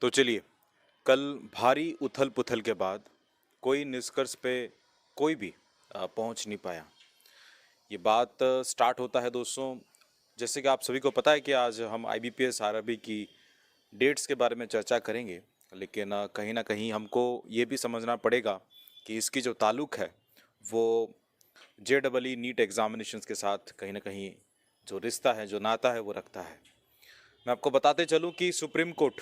तो चलिए, कल भारी उथल-पुथल के बाद कोई निष्कर्ष पे कोई भी पहुंच नहीं पाया। ये बात स्टार्ट होता है दोस्तों, जैसे कि आप सभी को पता है कि आज हम आईबीपीएस आरआरबी की डेट्स के बारे में चर्चा करेंगे। लेकिन कहीं ना कहीं हमको ये भी समझना पड़ेगा कि इसकी जो ताल्लुक है वो जेडबलई नीट एग्जामिनेशंस के साथ कहीं ना कहीं जो रिश्ता है, जो नाता है वो रखता है। मैं आपको बताते चलूं कि सुप्रीम कोर्ट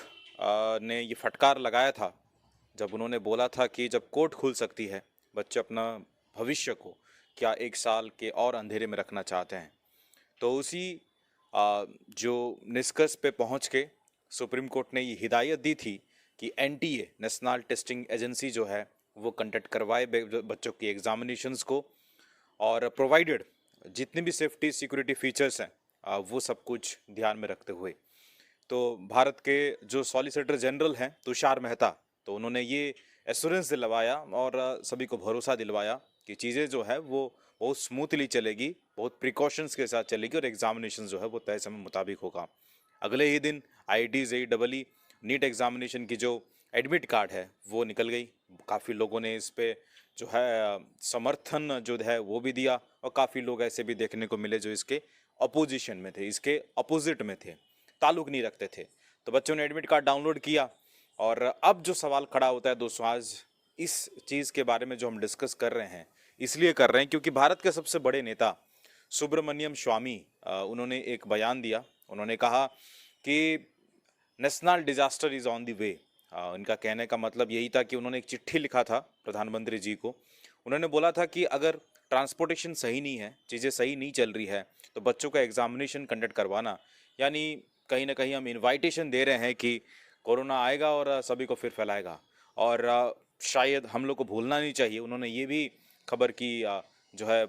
ने ये फटकार लगाया था जब उन्होंने बोला था कि जब कोर्ट खुल सकती है, बच्चे अपना भविष्य को क्या एक साल के और अंधेरे में रखना चाहते हैं। तो उसी जो निष्कर्ष पे पहुंच के सुप्रीम कोर्ट ने ये हिदायत दी थी कि एनटीए नेशनल टेस्टिंग एजेंसी जो है वो कंडक्ट करवाए बच्चों की एग्जामिनेशंस को, और प्रोवाइडेड जितनी भी सेफ्टी सिक्योरिटी फीचर्स हैं वो सब कुछ ध्यान में रखते हुए। तो भारत के जो सॉलिसिटर जनरल हैं तुषार मेहता, तो उन्होंने ये एश्योरेंस दिलवाया और सभी को भरोसा दिलवाया कि चीज़ें जो है वो बहुत स्मूथली चलेगी, बहुत प्रिकॉशंस के साथ चलेगी और एग्जामिनेशन जो है वो तय समय मुताबिक होगा। अगले ही दिन आईआईटी जेईई नीट एग्जामिनेशन की जो एडमिट कार्ड है वो निकल गई। काफ़ी लोगों ने इस पे जो है समर्थन जो है वो भी दिया, और काफ़ी लोग ऐसे भी देखने को मिले जो इसके अपोजिशन में थे, इसके अपोजिट में थे, ताल्लुक नहीं रखते थे। तो बच्चों ने एडमिट कार्ड डाउनलोड किया, और अब जो सवाल खड़ा होता है दोस्तों, आज इस चीज़ के बारे में जो हम डिस्कस कर रहे हैं इसलिए कर रहे हैं क्योंकि भारत के सबसे बड़े नेता सुब्रमण्यम स्वामी उन्होंने एक बयान दिया। उन्होंने कहा कि national disaster is on the way. इनका कहने का मतलब यही था कि उन्होंने एक चिट्ठी लिखा था प्रधानमंत्री जी को। उन्होंने बोला था कि अगर ट्रांसपोर्टेशन सही नहीं है, चीज़ें सही नहीं चल रही है, तो बच्चों का एग्जामिनेशन कंडक्ट करवाना, यानी कहीं ना कहीं हम इनवाइटेशन दे रहे हैं कि कोरोना आएगा और सभी को फिर फैलाएगा। और शायद हम लोग को भूलना नहीं चाहिए, उन्होंने ये भी खबर की जो है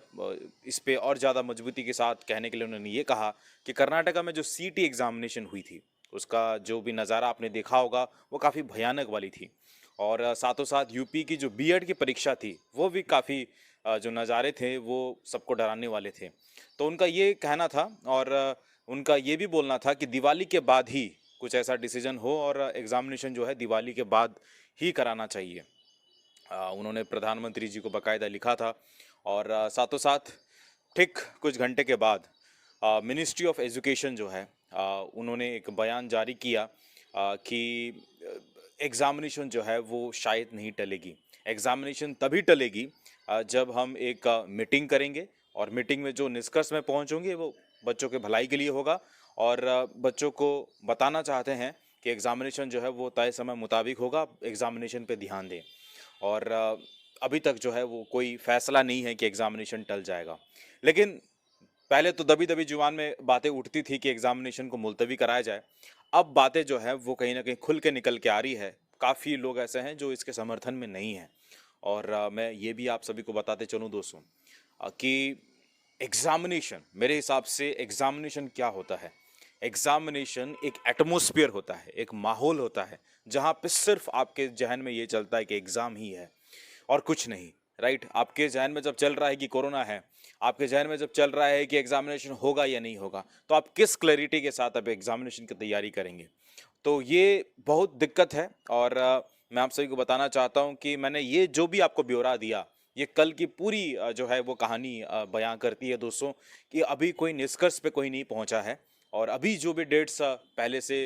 इस पे और ज़्यादा मजबूती के साथ कहने के लिए उन्होंने ये कहा कि कर्नाटका में जो सीटी एग्जामिनेशन हुई थी उसका जो भी नज़ारा आपने देखा होगा वो काफ़ी भयानक वाली थी। और साथों साथ यूपी की जो बीएड की परीक्षा थी वो भी काफ़ी जो नज़ारे थे वो सबको डराने वाले थे। तो उनका ये कहना था, और उनका ये भी बोलना था कि दिवाली के बाद ही कुछ ऐसा डिसीजन हो और एग्जामिनेशन जो है दिवाली के बाद ही कराना चाहिए। उन्होंने प्रधानमंत्री जी को बाकायदा लिखा था। और साथों साथ ठीक कुछ घंटे के बाद मिनिस्ट्री ऑफ एजुकेशन जो है उन्होंने एक बयान जारी किया कि एग्ज़ामिनेशन जो है वो शायद नहीं टलेगी। एग्ज़ामिनेशन तभी टलेगी जब हम एक मीटिंग करेंगे, और मीटिंग में जो निष्कर्ष में पहुंचेंगे वो बच्चों के भलाई के लिए होगा। और बच्चों को बताना चाहते हैं कि एग्ज़ामिनेशन जो है वो तय समय मुताबिक होगा, एग्ज़ामिनेशन पे ध्यान दें। और अभी तक जो है वो कोई फैसला नहीं है कि एग्ज़ामिनेशन टल जाएगा। लेकिन पहले तो दबी दबी जुबान में बातें उठती थी कि एग्जामिनेशन को मुलतवी कराया जाए। अब बातें जो है वो कहीं ना कहीं खुल के निकल के आ रही है। काफ़ी लोग ऐसे हैं जो इसके समर्थन में नहीं हैं। और मैं ये भी आप सभी को बताते चलूँ दोस्तों कि एग्जामिनेशन, मेरे हिसाब से एग्जामिनेशन क्या होता है। एग्जामिनेशन एक एटमॉस्फेयर होता है, एक माहौल होता है जहाँ पे सिर्फ आपके जहन में ये चलता है कि एग्ज़ाम ही है और कुछ नहीं। राइट, आपके जहन में जब चल रहा है कि कोरोना है, आपके जहन में जब चल रहा है कि एग्जामिनेशन होगा या नहीं होगा, तो आप किस क्लैरिटी के साथ अब एग्जामिनेशन की तैयारी करेंगे। तो ये बहुत दिक्कत है। और मैं आप सभी को बताना चाहता हूँ कि मैंने ये जो भी आपको ब्यौरा दिया, ये कल की पूरी जो है वो कहानी बयां करती है दोस्तों, कि अभी कोई निष्कर्ष पे कोई नहीं पहुंचा है। और अभी जो भी डेट्स पहले से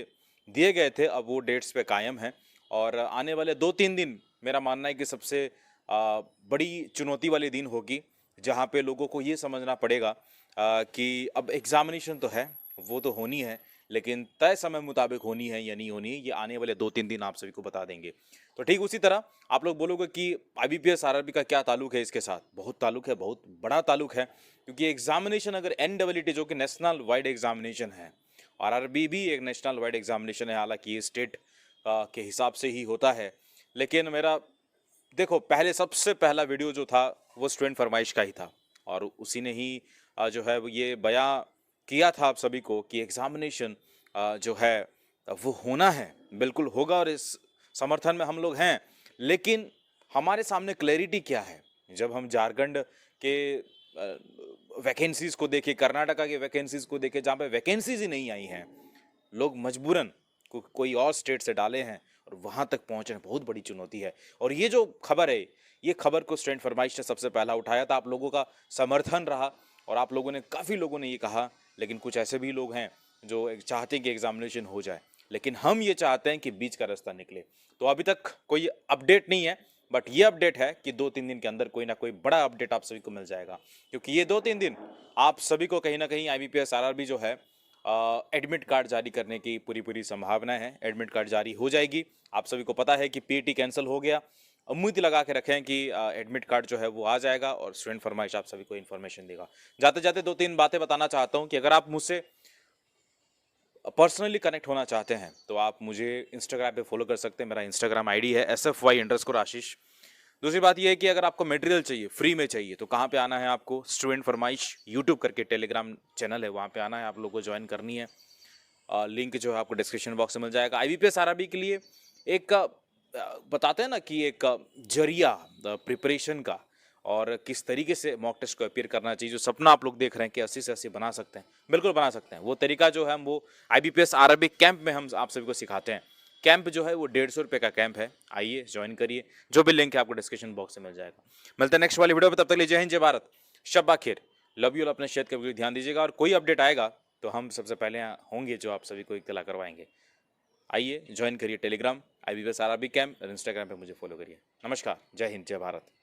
दिए गए थे अब वो डेट्स पे कायम हैं। और आने वाले 2-3 दिन मेरा मानना है कि सबसे बड़ी चुनौती वाले दिन होगी, जहाँ पे लोगों को ये समझना पड़ेगा कि अब एग्जामिनेशन तो है, वो तो होनी है, लेकिन तय समय मुताबिक होनी है या नहीं होनी है, ये आने वाले 2-3 दिन आप सभी को बता देंगे। तो ठीक उसी तरह आप लोग बोलोगे कि आईबीपीएस आरआरबी का क्या ताल्लुक है इसके साथ। बहुत ताल्लुक है, बहुत बड़ा ताल्लुक है, क्योंकि एग्जामिनेशन अगर एनडब्ल्यूटी जो कि नेशनल वाइड एग्जामिनेशन है, आरआरबी भी एक नेशनल वाइड एग्जामिनेशन है, हालांकि ये स्टेट के हिसाब से ही होता है। लेकिन मेरा देखो, पहले सबसे पहला वीडियो जो था वो स्टूडेंट फरमाइश का ही था, और उसी ने ही जो है वो ये बयां किया था आप सभी को कि एग्जामिनेशन जो है वो होना है, बिल्कुल होगा, और इस समर्थन में हम लोग हैं। लेकिन हमारे सामने क्लैरिटी क्या है? जब हम झारखंड के वैकेंसीज को देखें, कर्नाटका के वैकेंसीज को देखें, जहाँ पे वैकेंसीज ही नहीं आई हैं, लोग मजबूरन कोई और स्टेट से डाले हैं और वहाँ तक पहुँचना बहुत बड़ी चुनौती है। और ये जो खबर है, ये खबर को स्टूडेंट फरमाइश ने सबसे पहला उठाया था, आप लोगों का समर्थन रहा और आप लोगों ने, काफ़ी लोगों ने ये कहा। लेकिन कुछ ऐसे भी लोग हैं जो चाहते हैं कि एग्जामिनेशन हो जाए, लेकिन हम ये चाहते हैं कि बीच का रास्ता निकले। तो अभी तक कोई अपडेट नहीं है, बट ये अपडेट है कि 2-3 दिन के अंदर कोई ना कोई बड़ा अपडेट आप सभी को मिल जाएगा, क्योंकि ये 2-3 दिन आप सभी को कहीं ना कहीं IBPS RRB जो है एडमिट कार्ड जारी करने की पूरी पूरी संभावना है। एडमिट कार्ड जारी हो जाएगी। आप सभी को पता है कि PET कैंसिल हो गया। उम्मीद लगा के रखें कि एडमिट कार्ड जो है वो आ जाएगा और स्टूडेंट फरमाइश आप सभी को इन्फॉर्मेशन देगा। जाते जाते 2-3 बातें बताना चाहता हूं कि अगर आप मुझसे पर्सनली कनेक्ट होना चाहते हैं तो आप मुझे इंस्टाग्राम पे फॉलो कर सकते हैं। मेरा इंस्टाग्राम ID है SFY_आशीष। दूसरी बात यह है कि अगर आपको मटेरियल चाहिए, फ्री में चाहिए, तो कहाँ पे आना है आपको? स्टूडेंट फरमाइश यूट्यूब करके टेलीग्राम चैनल है, वहाँ पे आना है, आप लोगों को ज्वाइन करनी है। लिंक जो है आपको डिस्क्रिप्शन बॉक्स में मिल जाएगा। IBPS RRB के लिए एक बताते हैं ना कि एक जरिया प्रिपरेशन का, और किस तरीके से मॉक टेस्ट को अपीयर करना चाहिए। जो सपना आप लोग देख रहे हैं कि 80 से 80 बना सकते हैं, बिल्कुल बना सकते हैं। वो तरीका जो है हम वो IBPS RRB कैंप में हम आप सभी को सिखाते हैं। कैंप जो है वो 150 रुपये का कैंप है। आइए ज्वाइन करिए, जो भी लिंक है आपको डिस्क्रिप्शन बॉक्स में मिल जाएगा। मिलते हैं नेक्स्ट वाली वीडियो में, तब तक लिए जय हिंद, जय भारत, शब्बा खैर, लव यू। अपने क्षेत्र के ध्यान दीजिएगा, और कोई अपडेट आएगा तो हम सबसे पहले होंगे जो आप सभी को इत्तला करवाएंगे। आइए ज्वाइन करिए टेलीग्राम IBPS RRB कैंप, और इंस्टाग्राम पे मुझे फॉलो करिए। नमस्कार, जय हिंद, जय भारत।